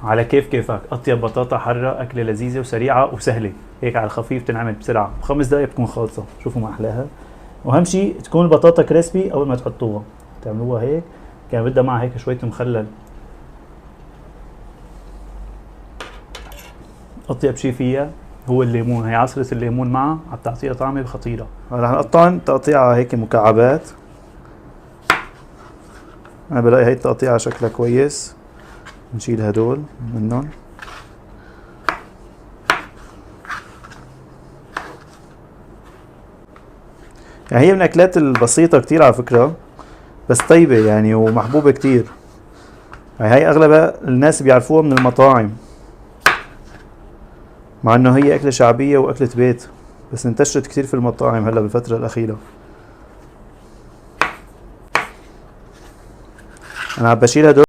على كيف كيفك. اطيب بطاطا حرة، اكلة لذيذة وسريعة وسهلة، هيك على الخفيف تنعمل بسرعة، ب5 دقايق بتكون خالصة. شوفوا ما احلاها. واهم شي تكون البطاطا كريسبي اول ما تحطوها، تعملوها هيك. كان بدها معها هيك شوية مخلل. اطيب شي فيها هو الليمون، هي عصرة الليمون معها عم تعطيها طعمة خطيرة. رح نقطعن تقطيعة هيك مكعبات. انا بلاقي هي التقطيعة شكلها كويس، نشيل هدول منهم. يعني هي من الاكلات البسيطة كتير على فكرة، بس طيبة يعني ومحبوبة كتير. يعني هي اغلب الناس بيعرفوها من المطاعم، مع انه هي اكلة شعبية واكلة بيت، بس انتشرت كتير في المطاعم هلا بالفترة الاخيرة. انا عم بشيل هدول